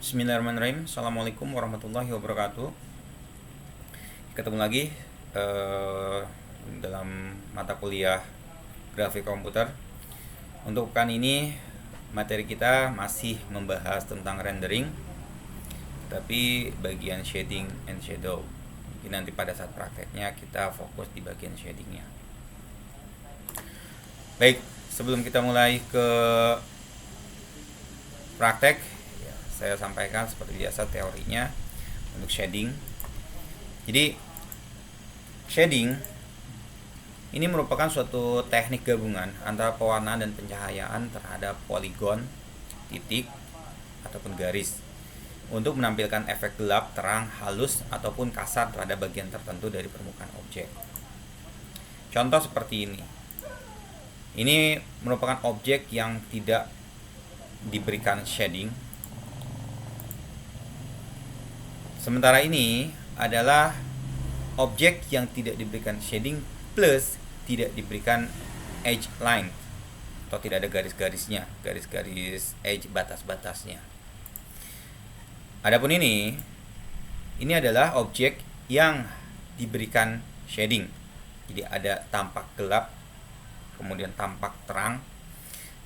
Bismillahirrahmanirrahim. Assalamualaikum warahmatullahi wabarakatuh. Ketemu lagi dalam mata kuliah grafik komputer. Untuk pekan ini materi kita masih membahas tentang rendering, tapi bagian shading and shadow. Mungkin nanti pada saat prakteknya kita fokus di bagian shadingnya. Baik, sebelum kita mulai ke praktek, saya sampaikan seperti biasa teorinya untuk shading. Jadi shading ini merupakan suatu teknik gabungan antara pewarnaan dan pencahayaan terhadap poligon, titik, ataupun garis untuk menampilkan efek gelap, terang, halus, ataupun kasar terhadap bagian tertentu dari permukaan objek. Contoh seperti ini. Ini merupakan objek yang tidak diberikan shading. Sementara ini adalah objek yang tidak diberikan shading plus tidak diberikan edge line atau tidak ada garis-garisnya, garis-garis edge batas-batasnya. Adapun ini adalah objek yang diberikan shading. Jadi ada tampak gelap, kemudian tampak terang.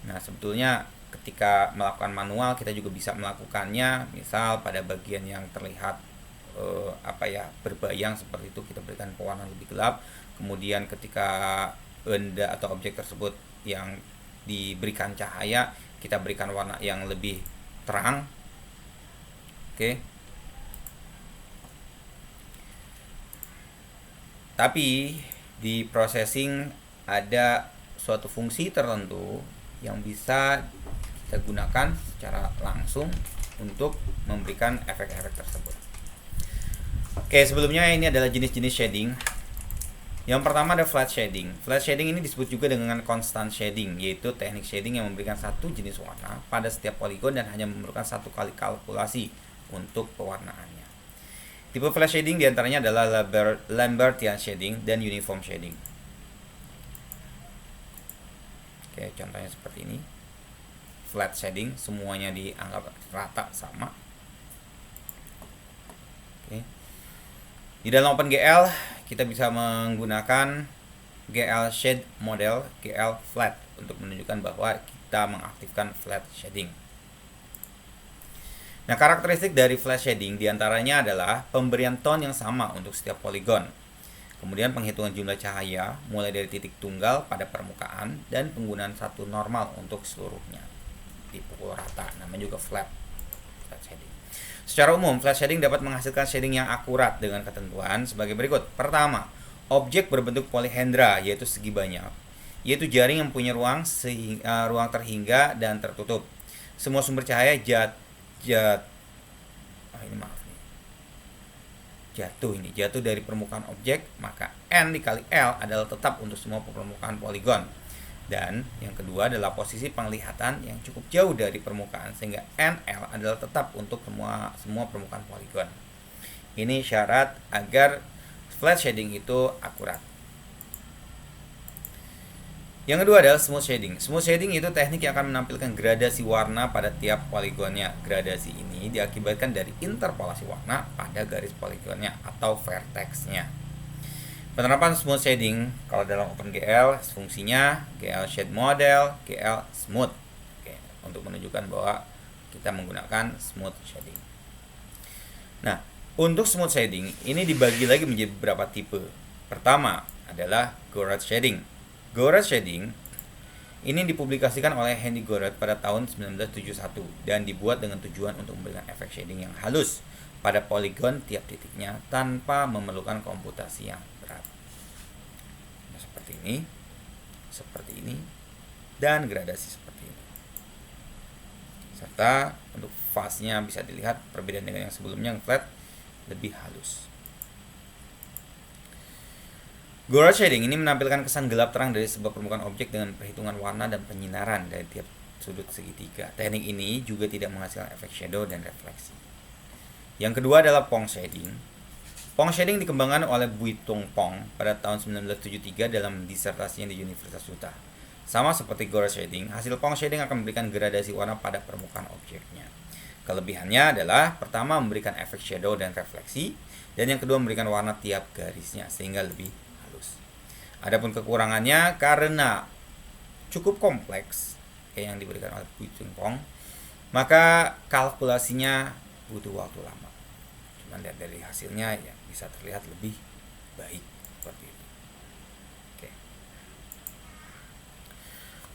Nah, sebetulnya ketika melakukan manual kita juga bisa melakukannya, misal pada bagian yang terlihat berbayang seperti itu kita berikan pewarnaan lebih gelap, kemudian ketika benda atau objek tersebut yang diberikan cahaya kita berikan warna yang lebih terang. Oke. Tapi di processing ada suatu fungsi tertentu yang bisa kita gunakan secara langsung untuk memberikan efek-efek tersebut. Oke, sebelumnya ini adalah jenis-jenis shading. Yang pertama ada flat shading. Flat shading ini disebut juga dengan constant shading, yaitu teknik shading yang memberikan satu jenis warna pada setiap poligon dan hanya memerlukan satu kali kalkulasi untuk pewarnaannya. Tipe flat shading diantaranya adalah Lambertian shading dan uniform shading. Oke, contohnya seperti ini. Flat shading, semuanya dianggap rata sama. Oke. Di dalam OpenGL kita bisa menggunakan GL Shade Model, GL Flat untuk menunjukkan bahwa kita mengaktifkan flat shading. Nah, karakteristik dari flat shading diantaranya adalah pemberian tone yang sama untuk setiap poligon. Kemudian penghitungan jumlah cahaya mulai dari titik tunggal pada permukaan dan penggunaan satu normal untuk seluruhnya. Dipukul rata, namanya juga flat shading. Secara umum, flat shading dapat menghasilkan shading yang akurat dengan ketentuan sebagai berikut. Pertama, objek berbentuk polyhedra, yaitu segi banyak, yaitu jaring yang punya ruang terhingga dan tertutup. Semua sumber cahaya jatuh dari permukaan objek, maka N dikali L adalah tetap untuk semua permukaan poligon. Dan yang kedua adalah posisi penglihatan yang cukup jauh dari permukaan sehingga NL adalah tetap untuk semua permukaan poligon. Ini syarat agar flat shading itu akurat. Yang kedua adalah smooth shading. Smooth shading itu teknik yang akan menampilkan gradasi warna pada tiap poligonnya. Gradasi ini diakibatkan dari interpolasi warna pada garis poligonnya atau vertexnya. Penerapan smooth shading kalau dalam OpenGL fungsinya GL Shade Model, GL Smooth. Oke, untuk menunjukkan bahwa kita menggunakan smooth shading. Nah, untuk smooth shading ini dibagi lagi menjadi beberapa tipe. Pertama adalah Gouraud shading. Gouraud shading ini dipublikasikan oleh Henry Gouraud pada tahun 1971 dan dibuat dengan tujuan untuk memberikan efek shading yang halus pada poligon tiap titiknya tanpa memerlukan komputasi yang berat. Nah, seperti ini, dan gradasi seperti ini. Serta untuk fase-nya bisa dilihat perbedaan dengan yang sebelumnya, yang flat lebih halus. Gouraud shading ini menampilkan kesan gelap terang dari sebuah permukaan objek dengan perhitungan warna dan penyinaran dari tiap sudut segitiga. Teknik ini juga tidak menghasilkan efek shadow dan refleksi. Yang kedua adalah Phong shading. Phong shading dikembangkan oleh Buitong Phong pada tahun 1973 dalam disertasinya di Universitas Utah. Sama seperti Gouraud shading, hasil Phong shading akan memberikan gradasi warna pada permukaan objeknya. Kelebihannya adalah pertama memberikan efek shadow dan refleksi, dan yang kedua memberikan warna tiap garisnya sehingga lebih halus. Adapun kekurangannya karena cukup kompleks kayak yang diberikan oleh Bui Chun Pong, maka kalkulasinya butuh waktu lama. Cuman lihat dari hasilnya ya bisa terlihat lebih baik seperti itu.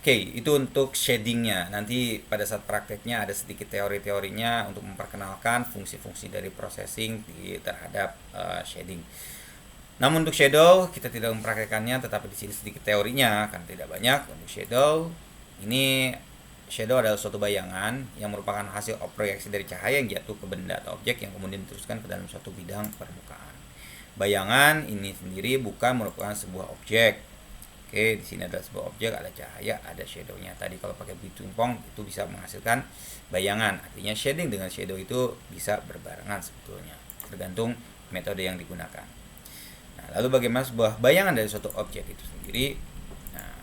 Oke, itu untuk shadingnya. Nanti pada saat prakteknya ada sedikit teori-teorinya untuk memperkenalkan fungsi-fungsi dari processing terhadap shading. Namun untuk shadow kita tidak mempraktekannya, tetapi di sini sedikit teorinya kan tidak banyak. Untuk shadow ini, shadow adalah suatu bayangan yang merupakan hasil proyeksi dari cahaya yang jatuh ke benda atau objek yang kemudian diteruskan ke dalam suatu bidang permukaan. Bayangan ini sendiri bukan merupakan sebuah objek. Oke, di sini ada sebuah objek, ada cahaya, ada shadownya. Tadi kalau pakai Bui Chun Pong itu bisa menghasilkan bayangan. Artinya shading dengan shadow itu bisa berbarengan sebetulnya, tergantung metode yang digunakan. Nah, lalu bagaimana sebuah bayangan dari suatu objek itu sendiri? Nah,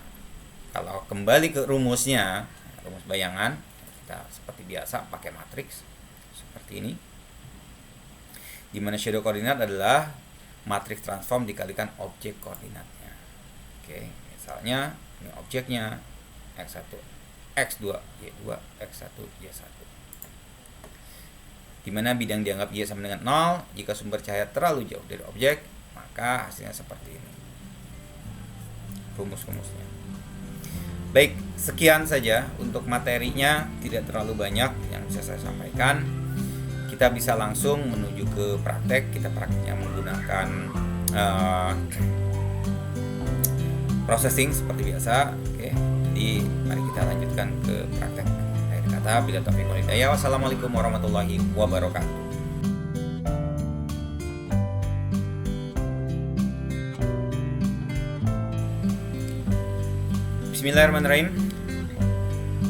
kalau kembali ke rumusnya, rumus bayangan, kita seperti biasa pakai matriks seperti ini, di mana shadow koordinat adalah matriks transform dikalikan objek koordinatnya. Oke, misalnya ini objeknya X1, X2, Y2, X1, Y1. Di mana bidang dianggap Y sama dengan 0, jika sumber cahaya terlalu jauh dari objek, maka hasilnya seperti ini. Rumus-rumusnya. Baik, sekian saja untuk materinya, tidak terlalu banyak yang bisa saya sampaikan. Kita bisa langsung menuju ke praktek. Kita prakteknya menggunakan processing seperti biasa. Oke, jadi mari kita lanjutkan ke praktek. Akhir kata, bila taufiq wal hidayah. Wassalamualaikum warahmatullahi wabarakatuh. Bismillahirrahmanirrahim.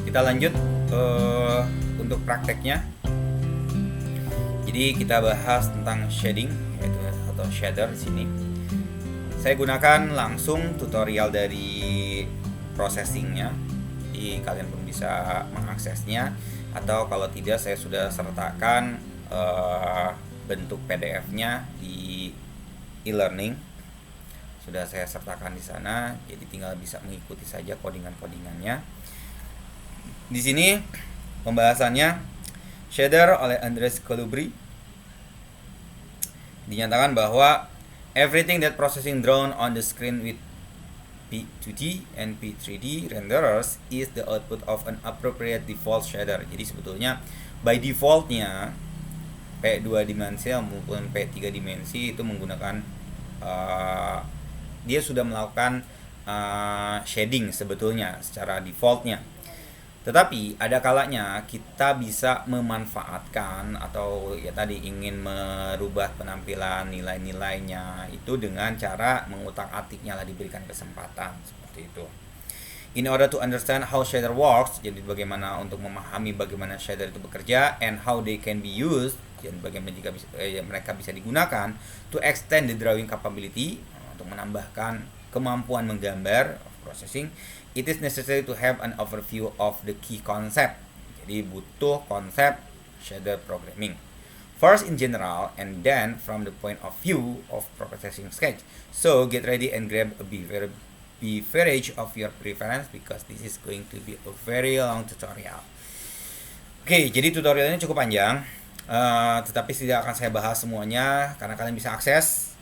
Kita lanjut untuk prakteknya. Jadi kita bahas tentang shading, yaitu atau shader di sini. Saya gunakan langsung tutorial dari processingnya, jadi kalian pun bisa mengaksesnya, atau kalau tidak saya sudah sertakan bentuk PDF-nya di e-learning, sudah saya sertakan di sana, jadi tinggal bisa mengikuti saja codingan-codingannya. Di sini pembahasannya shader oleh Andres Colubri dinyatakan bahwa everything that processing drawn on the screen with P2D and P3D renderers is the output of an appropriate default shader. Jadi sebetulnya by defaultnya P2 dimensi maupun P3 dimensi itu menggunakan dia sudah melakukan shading sebetulnya secara defaultnya. Tetapi ada kalanya kita bisa memanfaatkan atau ya tadi ingin merubah penampilan nilai-nilainya itu dengan cara mengutak-atiknya lah, diberikan kesempatan seperti itu. In order to understand how shader works, jadi bagaimana untuk memahami bagaimana shader itu bekerja and how they can be used, dan bagaimana jika mereka bisa digunakan to extend the drawing capability, untuk menambahkan kemampuan menggambar processing. It is necessary to have an overview of the key concept. Jadi butuh konsep shader programming. First in general and then from the point of view of processing sketch. So get ready and grab a beverage of your preference because this is going to be a very long tutorial. Oke, jadi tutorial ini cukup panjang, tetapi tidak akan saya bahas semuanya karena kalian bisa akses.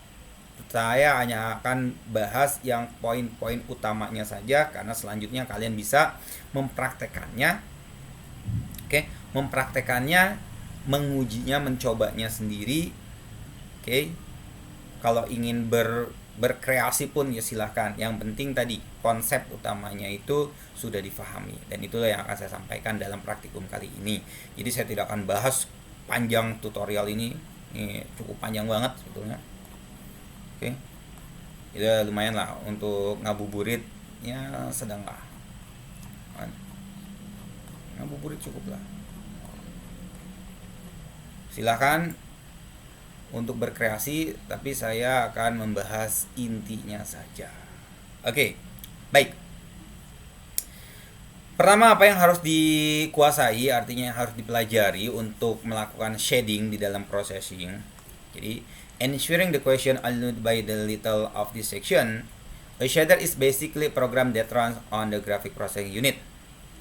Saya hanya akan bahas yang poin-poin utamanya saja karena selanjutnya kalian bisa mempraktekannya. Oke, mempraktekannya, mengujinya, mencobanya sendiri. Oke. Kalau ingin berkreasi pun ya silahkan. Yang penting tadi konsep utamanya itu sudah difahami dan itulah yang akan saya sampaikan dalam praktikum kali ini. Jadi saya tidak akan bahas panjang tutorial ini. Ini cukup panjang banget sebetulnya. Oke, itu lumayan lah untuk ngabuburit, ya sedang lah, ngabuburit cukup lah. Silahkan untuk berkreasi, tapi saya akan membahas intinya saja. Oke, baik. Pertama, apa yang harus dikuasai, artinya yang harus dipelajari untuk melakukan shading di dalam processing. Jadi, ensuring the question alluded by the title of this section, a shader is basically a program that runs on the graphic processing unit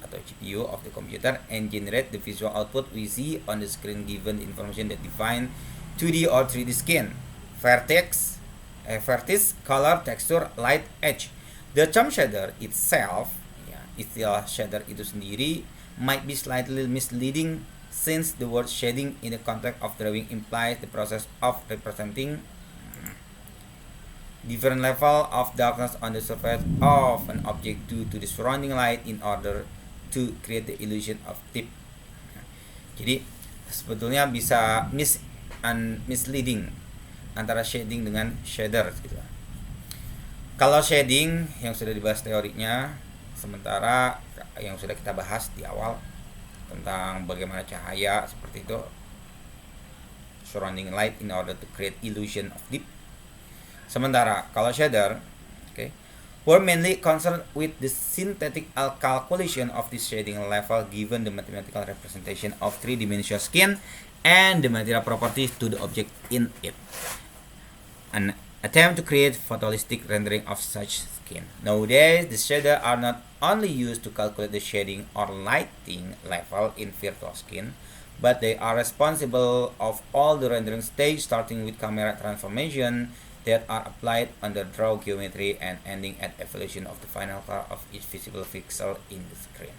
atau GPU of the computer and generate the visual output we see on the screen given the information that define 2D or 3D skin, vertex, color, texture, light, edge. The term shader itself, istilah shader itu sendiri, might be slightly misleading since the word shading in the context of drawing implies the process of representing different level of darkness on the surface of an object due to the surrounding light in order to create the illusion of tip. Jadi sebetulnya bisa misleading antara shading dengan shader gitu. Kalau shading yang sudah dibahas teorinya, sementara yang sudah kita bahas di awal tentang bagaimana cahaya seperti itu, surrounding light in order to create illusion of deep. Sementara kalau shader, we're mainly concerned with the synthetic calculation of this shading level given the mathematical representation of three-dimensional skin and the material properties to the object in it. An attempt to create photorealistic rendering of such skin. Nowadays, the shaders are not only used to calculate the shading or lighting level in virtual skin, but they are responsible of all the rendering stage starting with camera transformation that are applied under draw geometry and ending at evolution of the final color of each visible pixel in the screen.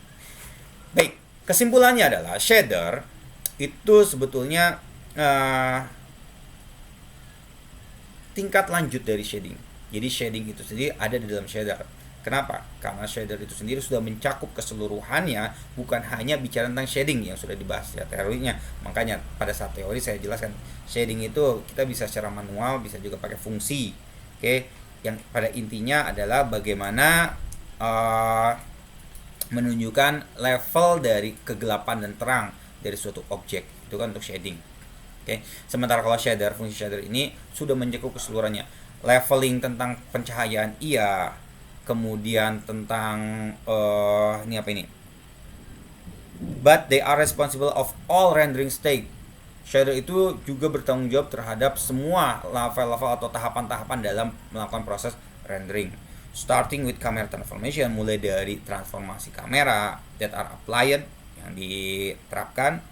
Baik, kesimpulannya adalah shader itu sebetulnya tingkat lanjut dari shading. Jadi shading itu sendiri ada di dalam shader. Kenapa? Karena shader itu sendiri sudah mencakup keseluruhannya, bukan hanya bicara tentang shading yang sudah dibahas ya teorinya. Makanya pada saat teori saya jelaskan shading itu kita bisa secara manual, bisa juga pakai fungsi. Yang pada intinya adalah bagaimana menunjukkan level dari kegelapan dan terang dari suatu objek. Itu kan untuk shading. Sementara kalau shader, fungsi shader ini sudah mencakup keseluruhannya. Leveling tentang pencahayaan iya, kemudian tentang ini apa ini? But they are responsible of all rendering state. Shader itu juga bertanggung jawab terhadap semua level-level atau tahapan-tahapan dalam melakukan proses rendering. Starting with camera transformation, mulai dari transformasi kamera that are applied yang diterapkan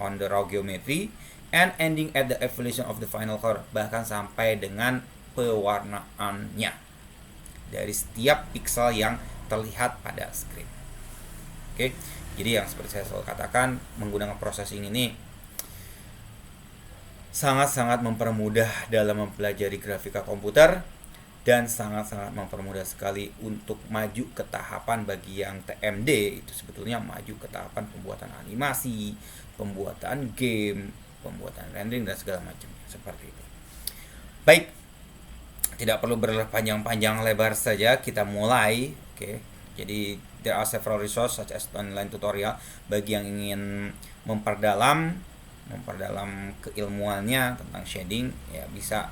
on the raw geometry, and ending at the evolution of the final color, bahkan sampai dengan pewarnaannya dari setiap pixel yang terlihat pada screen. Jadi yang seperti saya selalu katakan, menggunakan processing ini sangat-sangat mempermudah dalam mempelajari grafika komputer dan sangat-sangat mempermudah sekali untuk maju ke tahapan bagi yang TMD, itu sebetulnya maju ke tahapan pembuatan animasi, pembuatan game, pembuatan rendering dan segala macam seperti itu. Baik, tidak perlu berpanjang-panjang lebar saja, kita mulai. Jadi there are several resources such as online tutorial bagi yang ingin memperdalam keilmuannya tentang shading, ya bisa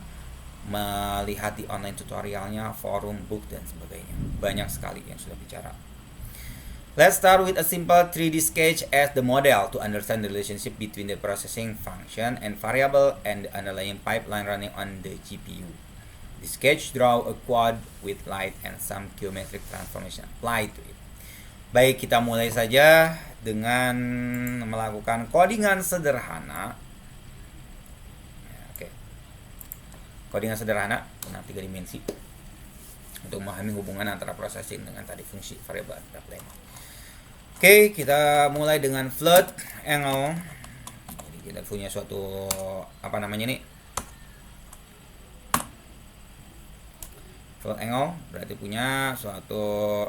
melihat di online tutorialnya, forum, book dan sebagainya. Banyak sekali yang sudah bicara. Let's start with a simple 3D sketch as the model to understand the relationship between the processing function and variable and the underlying pipeline running on the GPU. The sketch draw a quad with light and some geometric transformation applied to it. Baik, kita mulai saja dengan melakukan codingan sederhana. Codingan sederhana dengan 3 dimensi untuk memahami hubungan antara processing dengan tadi fungsi variabel dan pipeline. Kita mulai dengan float angle. Jadi kita punya suatu float angle berarti punya suatu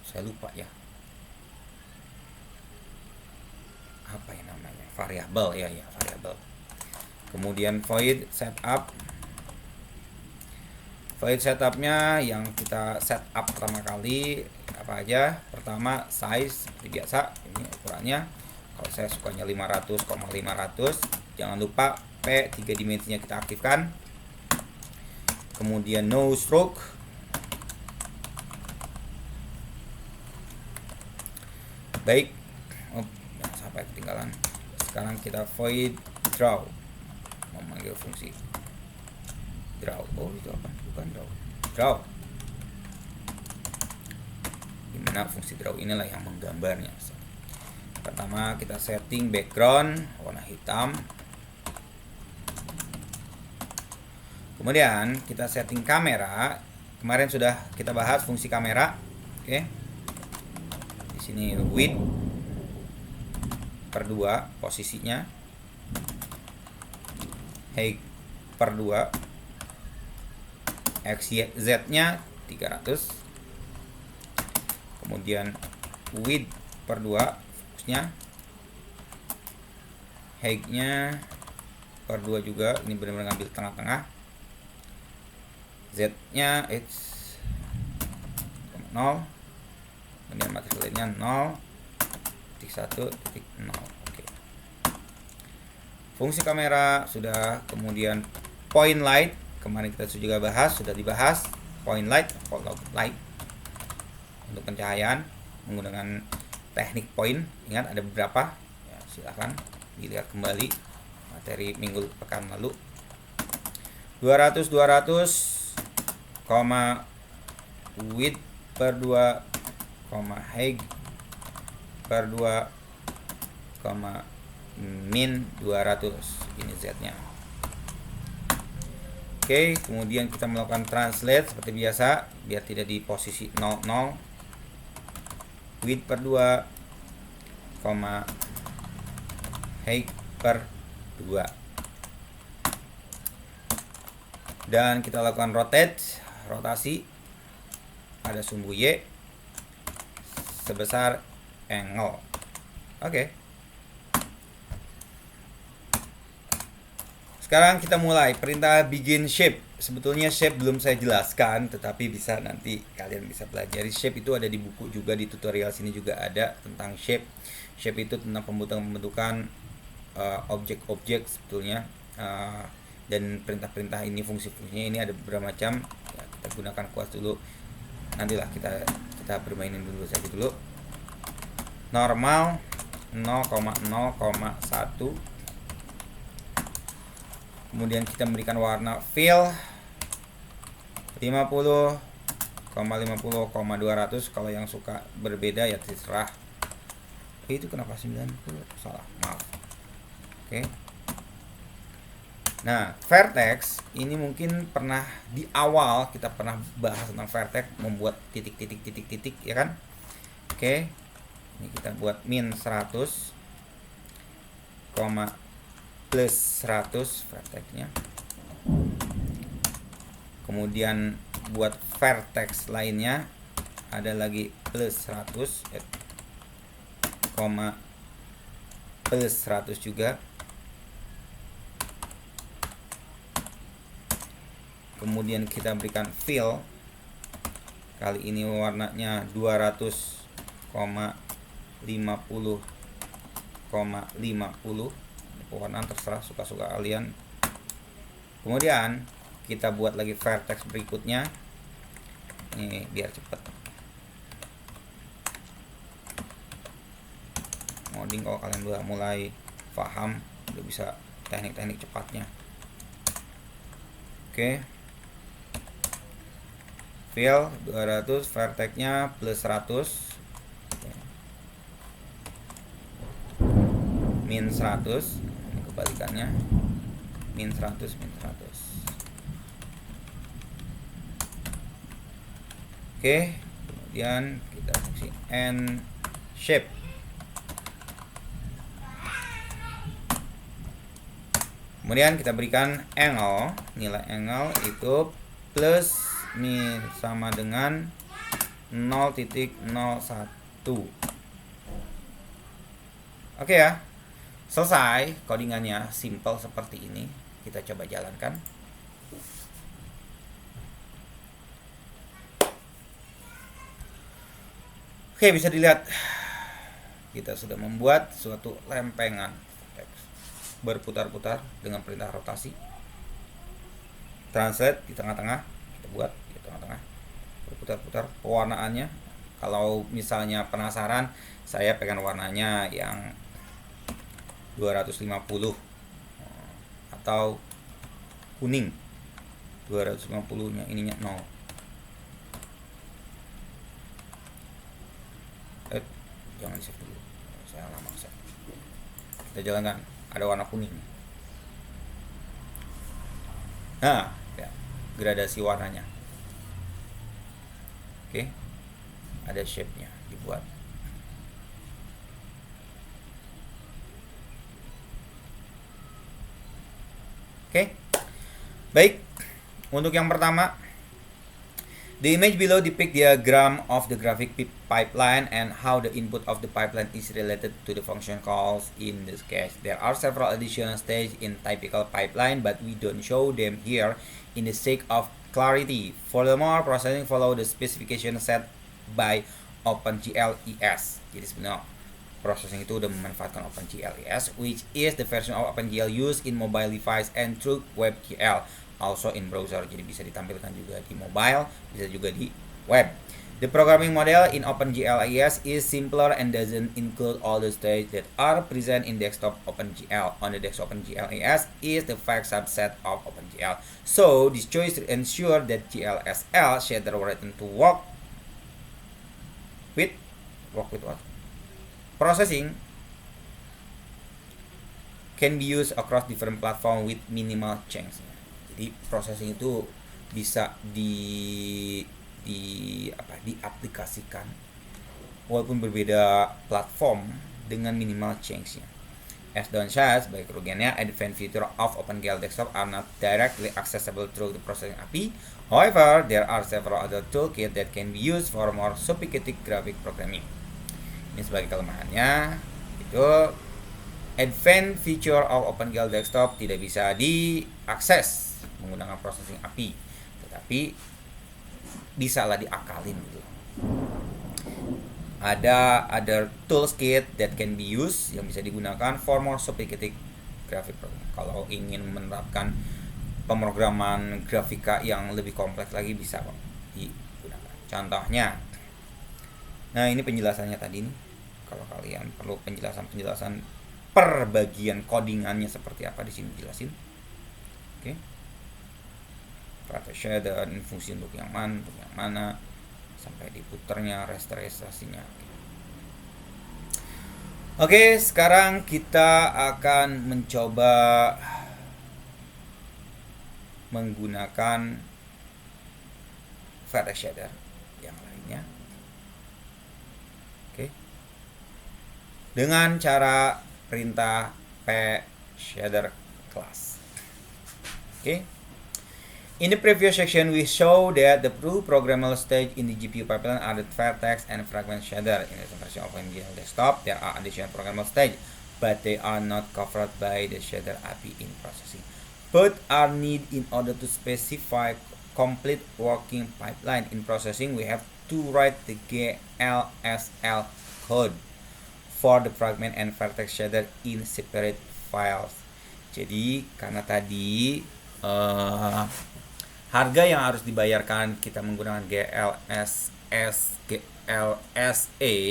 saya lupa ya. Apa yang namanya? Variabel ya, variabel. Kemudian void setup. Void setupnya yang kita setup pertama kali apa aja? Pertama size seperti biasa, ini ukurannya. Kalau saya sukanya 500,500. Jangan lupa P 3 dimensinya kita aktifkan. Kemudian no stroke. Baik, jangan sampai ketinggalan. Sekarang kita void draw, memanggil fungsi draw. Oh, itu apa? Bukan draw. Dimana fungsi draw inilah yang menggambarnya. Pertama kita setting background warna hitam. Kemudian kita setting kamera. Kemarin sudah kita bahas fungsi kamera. Oke. Di sini width per 2 posisinya. Height per 2. XZ-nya 300. Kemudian width per 2 fokusnya. Height-nya per 2 juga. Ini benar-benar ngambil tengah-tengah. Z-nya X 0, kemudian materialnya 0.1.0. Oke. Fungsi kamera sudah, kemudian point light kemarin kita juga bahas, sudah dibahas. Point light, follow light untuk pencahayaan menggunakan teknik point. Ingat ada beberapa, ya, silahkan dilihat kembali materi minggu pekan lalu. 200 width per 2, height per 2, min 200. Ini Z-nya. Oke, kemudian kita melakukan translate seperti biasa biar tidak di posisi 00. Width per 2, height per 2. Dan kita lakukan rotasi pada sumbu Y sebesar angle. Oke. Sekarang kita mulai perintah begin shape. Sebetulnya shape belum saya jelaskan, tetapi bisa nanti kalian bisa pelajari. Shape itu ada di buku juga, di tutorial sini juga ada tentang shape. Shape itu tentang pembentukan objek-objek sebetulnya. Dan perintah-perintah ini, fungsi-fungsinya ini ada beberapa macam. Ya, kita gunakan kuas dulu. Nantilah kita bermainin dulu saja dulu. Normal 0,0,1. Kemudian kita memberikan warna fill 50,50,200. Kalau yang suka berbeda ya terserah. Itu kenapa 90? Salah, maaf. Oke. Nah, vertex ini mungkin pernah di awal kita pernah bahas tentang vertex, membuat titik-titik ya kan? Oke. Ini kita buat min 100, plus 100 vertexnya. Kemudian buat vertex lainnya ada lagi plus 100, plus 100 juga. Kemudian kita berikan fill, kali ini warnanya 200,50,50. Pewarnaan terserah, suka-suka kalian. Kemudian kita buat lagi vertex berikutnya. Ini biar cepat. Ngoding kalau kalian udah mulai paham, udah bisa teknik-teknik cepatnya. Oke. Fill 200, vertexnya plus 100, min 100, ini kebalikannya, min 100, min 100. Oke, kemudian kita fungsi end shape. Kemudian kita berikan angle, nilai angle itu plus min sama dengan 0.01. Oke ya, selesai codingannya, simple seperti ini. Kita coba jalankan. Oke, bisa dilihat kita sudah membuat suatu lempengan berputar-putar dengan perintah rotasi. Translate di tengah-tengah, kita buat di tengah-tengah, berputar-putar. Pewarnaannya Kalau misalnya penasaran, saya pengen warnanya yang 250 atau kuning. 250 nya ininya 0. Jangan di save dulu, saya lama save. Kita jalankan, ada warna kuning. Nah ya, gradasi warnanya. Oke, ada shape nya dibuat. Oke, baik. Untuk yang pertama, the image below depict diagram of the graphic pipeline and how the input of the pipeline is related to the function calls. In this case, there are several additional stages in typical pipeline, but we don't show them here in the sake of clarity. Furthermore, processing follow the specification set by OpenGL-ES. Jadi sebenarnya processing itu udah memanfaatkan OpenGL-ES, which is the version of OpenGL used in mobile device and through WebGL, also in browser. Jadi bisa ditampilkan juga di mobile, bisa juga di web. The programming model in OpenGL-ES is simpler and doesn't include all the stages that are present in desktop OpenGL. On the desktop OpenGL-ES is the fact subset of OpenGL. So this choice to ensure that GLSL shader written to work with what? Processing can be used across different platform with minimal change. Jadi processing itu bisa diaplikasikan walaupun berbeda platform dengan minimal change-nya. As Don says, baik kerugiannya, advanced feature of OpenGL desktop are not directly accessible through the processing API. However, there are several other toolkits that can be used for more sophisticated graphic programming. Ini sebagai kelemahannya, itu advanced feature of OpenGL desktop tidak bisa diakses menggunakan processing API, tetapi bisa lah diakalin gitu. Ada other toolkit that can be used yang bisa digunakan for more sophisticated graphic program. Kalau ingin menerapkan pemrograman grafika yang lebih kompleks lagi bisa digunakan. Contohnya, nah ini penjelasannya tadi nih. Kalau kalian perlu penjelasan per bagian codingannya seperti apa, di sini jelasin. Oke. Rata shader, fungsi untuk yang mana, sampai diputernya, restorisasinya. Oke, sekarang kita akan mencoba menggunakan vertex shader yang lainnya. Oke. Dengan cara perintah pshader class. Oke. In the previous section, we show that the two programmable stage in the GPU pipeline are the vertex and fragment shader. In the version of OpenGL desktop, there are additional programmable stage, but they are not covered by the shader API in processing. Both are needed in order to specify complete working pipeline. In processing, we have to write the GLSL code for the fragment and vertex shader in separate files. Jadi karena tadi harga yang harus dibayarkan kita menggunakan GLSE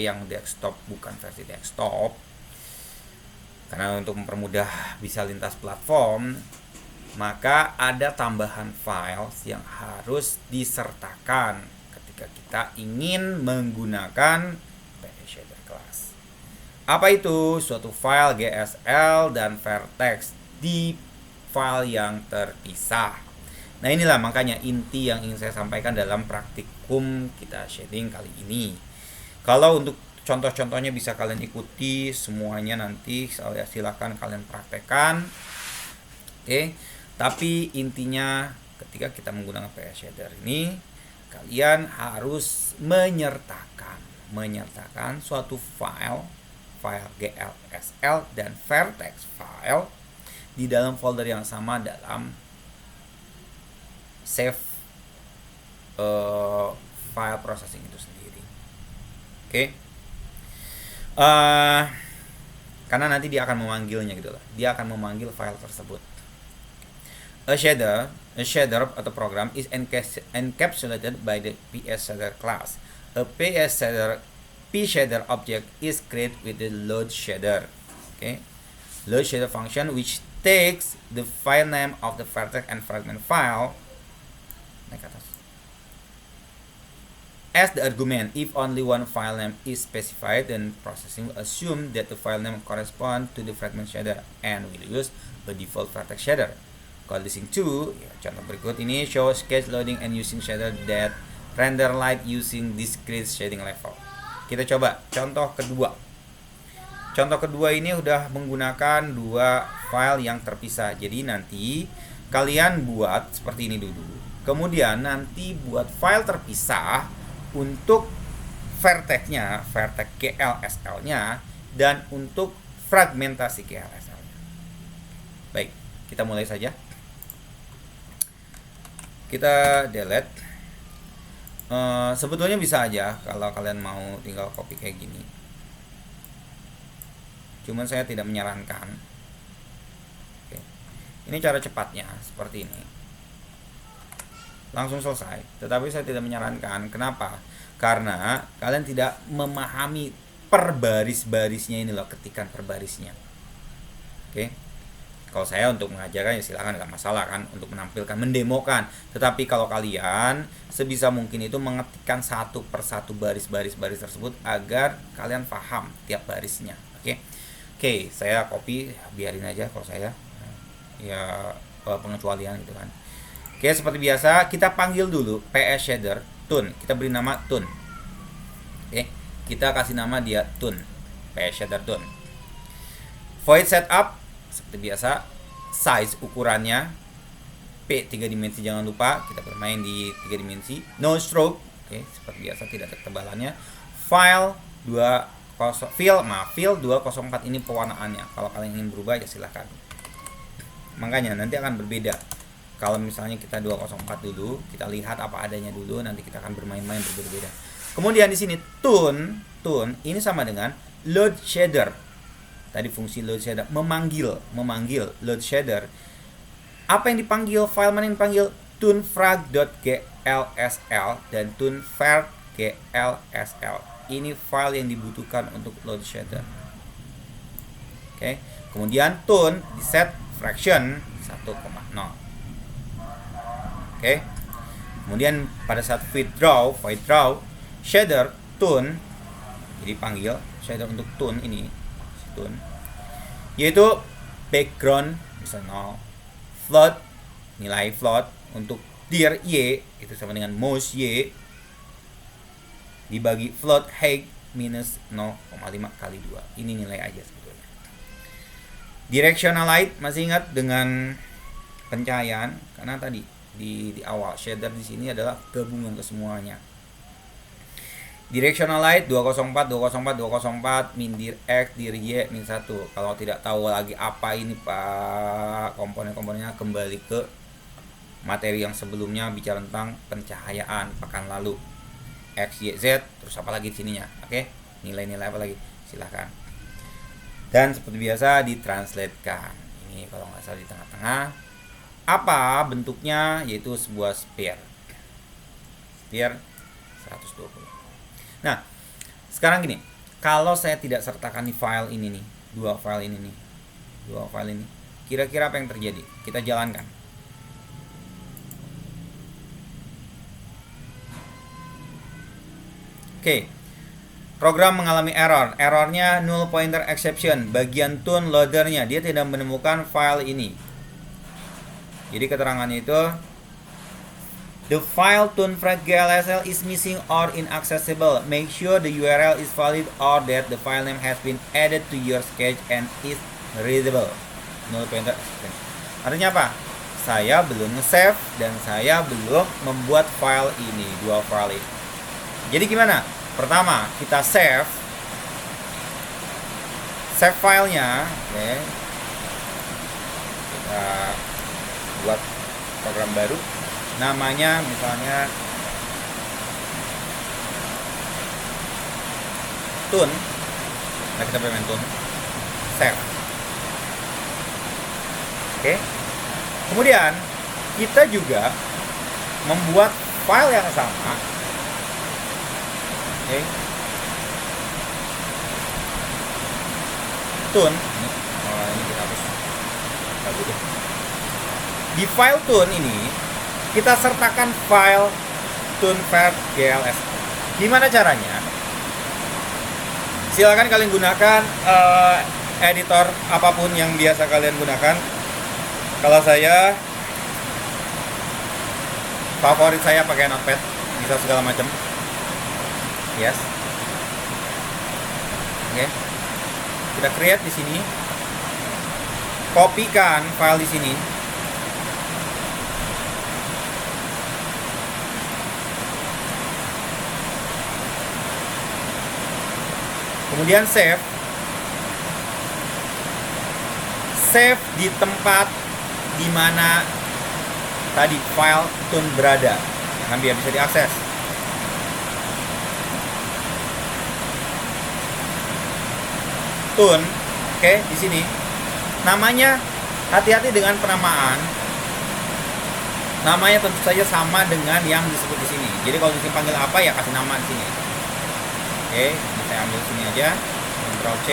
yang desktop, bukan versi desktop, karena untuk mempermudah bisa lintas platform, maka ada tambahan files yang harus disertakan ketika kita ingin menggunakan pshader class. Apa itu? Suatu file GSL dan vertex di file yang terpisah. Nah inilah makanya inti yang ingin saya sampaikan dalam praktikum kita shading kali ini. Kalau untuk contoh-contohnya bisa kalian ikuti semuanya nanti, silahkan kalian praktekkan. Oke. Tapi intinya ketika kita menggunakan pshader ini, kalian harus menyertakan suatu file GLSL dan vertex file di dalam folder yang sama dalam save file processing itu sendiri. Oke. Karena nanti dia akan memanggilnya gitu lah. Dia akan memanggil file tersebut. A shader atau program is encapsulated by the pshader class. a p shader object is created with the load shader. Okay, load shader function which takes the file name of the vertex and fragment file as the argument. If only one file name is specified, then processing will assume that the file name corresponds to the fragment shader and will use a default vertex shader. Code listing 2, ya, contoh berikut ini show sketch loading and using shader that render light using discrete shading level. Kita coba contoh kedua. Contoh kedua ini udah menggunakan dua file yang terpisah. Jadi nanti kalian buat seperti ini dulu. Kemudian nanti buat file terpisah untuk vertex-nya, vertex GLSL-nya, dan untuk fragmentasi GLSL-nya. Baik, kita mulai saja. Kita delete. Sebetulnya bisa aja kalau kalian mau tinggal copy kayak gini. Cuman saya tidak menyarankan. Oke. Ini cara cepatnya seperti ini. Langsung selesai. Tetapi saya tidak menyarankan. Kenapa? Karena kalian tidak memahami per baris-barisnya ini loh, ketikan per barisnya. Oke. Kalau saya untuk mengajarkan ya silakan, nggak masalah kan, untuk menampilkan, mendemokan. Tetapi kalau kalian sebisa mungkin itu mengetikkan satu persatu baris-baris tersebut agar kalian paham tiap barisnya. Oke, saya copy, biarin aja kalau saya ya pengecualian gitu kan. Oke, seperti biasa kita panggil dulu PS shader tune. Kita beri nama tune. Oke, kita kasih nama dia tune. PS shader tune. Void setup seperti biasa, size ukurannya P 3 dimensi, jangan lupa kita bermain di 3 dimensi. No stroke, oke, seperti biasa tidak ada ketebalannya. File 204 ini pewarnaannya. Kalau kalian ingin berubah ya silahkan. Makanya nanti akan berbeda. Kalau misalnya kita 204 dulu, kita lihat apa adanya dulu, nanti kita akan bermain-main berbeda-beda. Kemudian di sini tune ini sama dengan load shader. Tadi fungsi load shader memanggil load shader. Apa yang dipanggil? File mana yang dipanggil? tunefrag.glsl dan tunevert.glsl. Ini file yang dibutuhkan untuk load shader. Oke. Kemudian tune di set fraction 1,0. Oke. Kemudian pada saat void draw shader tune, jadi panggil shader untuk tune ini, tune, yaitu background misalnya float, nilai float untuk dir y itu sama dengan mouse y dibagi float height minus 0,5 kali 2. Ini nilai aja sebetulnya. Directional light masih ingat dengan pencahayaan, karena tadi di awal shader di sini adalah gabungan kesemuanya. Directional light 204 min dir x dir y min 1. Kalau tidak tahu lagi apa ini Pak komponen-komponennya, kembali ke materi yang sebelumnya bicara tentang pencahayaan pekan lalu. X, Y, Z, terus apa lagi di sininya. Oke? Nilai-nilai apa lagi? Silahkan. Dan seperti biasa ditranslatekan. Ini kalau nggak salah di tengah-tengah. Apa bentuknya? Yaitu sebuah sphere. Sphere 120. Nah, sekarang gini, kalau saya tidak sertakan di file ini nih, dua file ini, kira-kira apa yang terjadi? Kita jalankan. Oke, program mengalami error. Errornya null pointer exception. Bagian tune loadernya dia tidak menemukan file ini. Jadi keterangannya itu, the file tunefrag.glsl is missing or inaccessible. Make sure the URL is valid or that the file name has been added to your sketch and is readable. Null pointer exception. Artinya apa? Saya belum nge-save dan saya belum membuat file ini, dua file ini. Jadi gimana? Pertama, kita save filenya, okay. Kita buat program baru, namanya misalnya tune. Nah, kita bermain tune, save. Oke. Kemudian kita juga membuat file yang sama Oke. Tune. Ini kita hapus. Nggak butuh. Di file tune ini kita sertakan file tunevert GLS. Gimana caranya? Silakan kalian gunakan editor apapun yang biasa kalian gunakan. Kalau saya favorit saya pakai Notepad, bisa segala macam. Yes. Oke. Kita create di sini. Kopikan file di sini. Kemudian save di tempat di mana tadi file tune berada, biar bisa diakses. Tune, oke, di sini. Namanya, hati-hati dengan penamaan. Namanya tentu saja sama dengan yang disebut di sini. Jadi kalau di sini panggil apa ya kasih nama di sini. Oke, ini saya ambil sini aja. Ctrl C.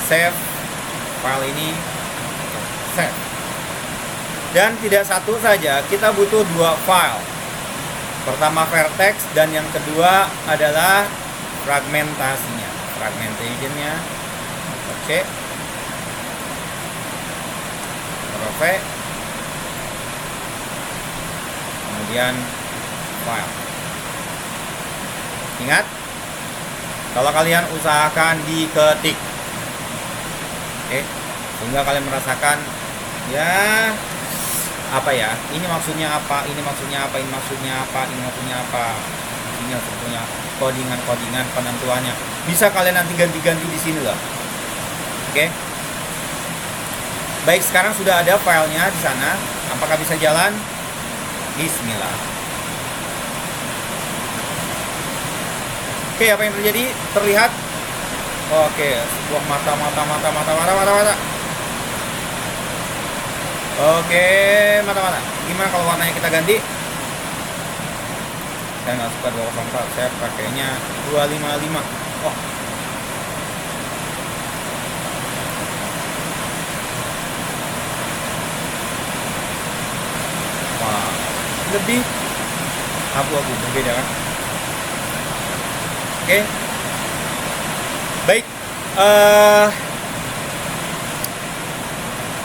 Save file ini. Save. Dan tidak satu saja, kita butuh dua file. Pertama vertex dan yang kedua adalah fragmentasinya. Fragmentationnya. Oke. Ctrl V. Kemudian file. Ingat, kalau kalian usahakan diketik, oke, sehingga kalian merasakan ya apa ya, ini maksudnya apa, ini maksudnya apa, ini maksudnya apa, ini maksudnya apa. Ini sebetulnya kodingan penentuannya. Bisa kalian nanti ganti-ganti di sini loh. Oke. Baik, sekarang sudah ada filenya di sana. Apakah bisa jalan? Bismillah. Oke, apa yang terjadi? Terlihat. Oke, sebuah mata. Oke, mata. Gimana kalau warnanya kita ganti? Saya nggak suka 204, saya pakainya 255. Oh. Wah, lebih abu-abu, berbeda kan? Oke. Baik.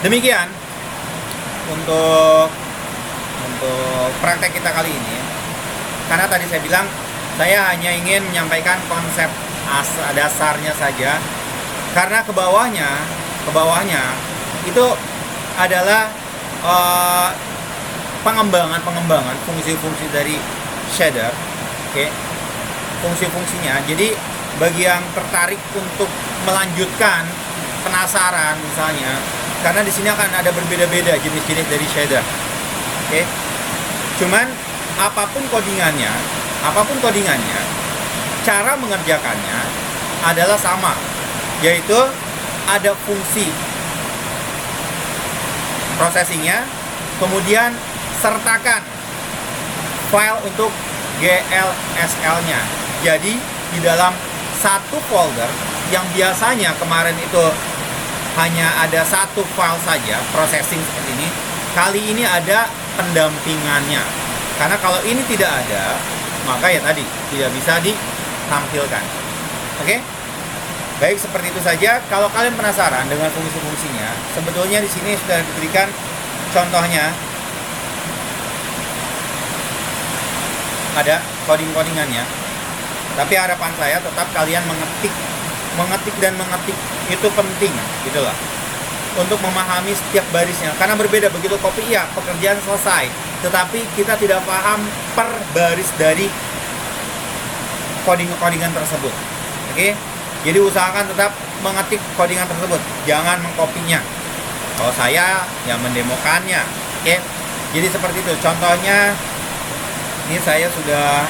Demikian untuk praktek kita kali ini. Karena tadi saya bilang saya hanya ingin menyampaikan konsep dasarnya saja. Karena ke bawahnya itu adalah pengembangan fungsi-fungsi dari shader. Oke. Fungsi-fungsinya. Jadi bagi yang tertarik untuk melanjutkan, penasaran misalnya, karena di sini akan ada berbeda-beda jenis-jenis dari shader. Oke. Cuman apapun codingannya, cara mengerjakannya adalah sama, yaitu ada fungsi processingnya, kemudian sertakan file untuk GLSL-nya. Jadi di dalam satu folder yang biasanya kemarin itu hanya ada satu file saja processing seperti ini, kali ini ada pendampingannya. Karena kalau ini tidak ada, maka ya tadi tidak bisa ditampilkan. Oke? Baik, seperti itu saja. Kalau kalian penasaran dengan fungsi-fungsinya, sebetulnya di sini sudah diberikan contohnya. Ada codingannya. Tapi harapan saya tetap kalian mengetik itu penting, gitulah. Untuk memahami setiap barisnya, karena berbeda. Begitu copy, ya pekerjaan selesai, tetapi kita tidak paham per baris dari codingan tersebut. Oke? Jadi usahakan tetap mengetik codingan tersebut, jangan mengkopinya. Kalau saya ya mendemokannya. Oke? Jadi seperti itu. Contohnya ini saya sudah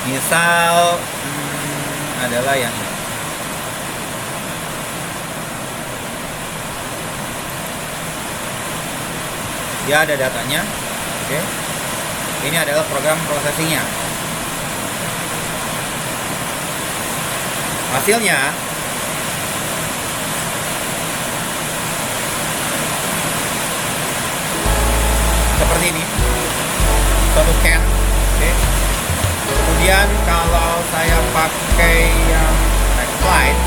misal adalah yang ini. Dia ada datanya. Oke. Ini adalah program processingnya. Hasilnya seperti ini, satu can. Oke. Kemudian kalau saya pakai yang next slide,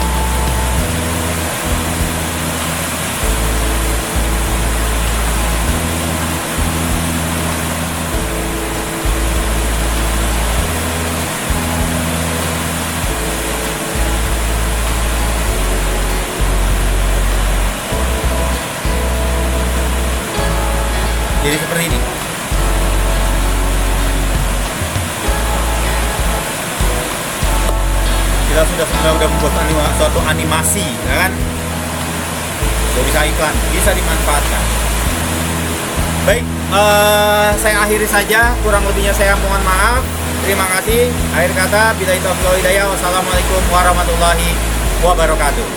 jadi seperti ini. Kita sudah membuat suatu animasi, ya kan? Sudah bisa iklan, bisa dimanfaatkan. Baik, saya akhiri saja. Kurang lebihnya saya mohon maaf. Terima kasih. Akhir kata, billahi taufiq wal hidayah. Wassalamualaikum warahmatullahi wabarakatuh.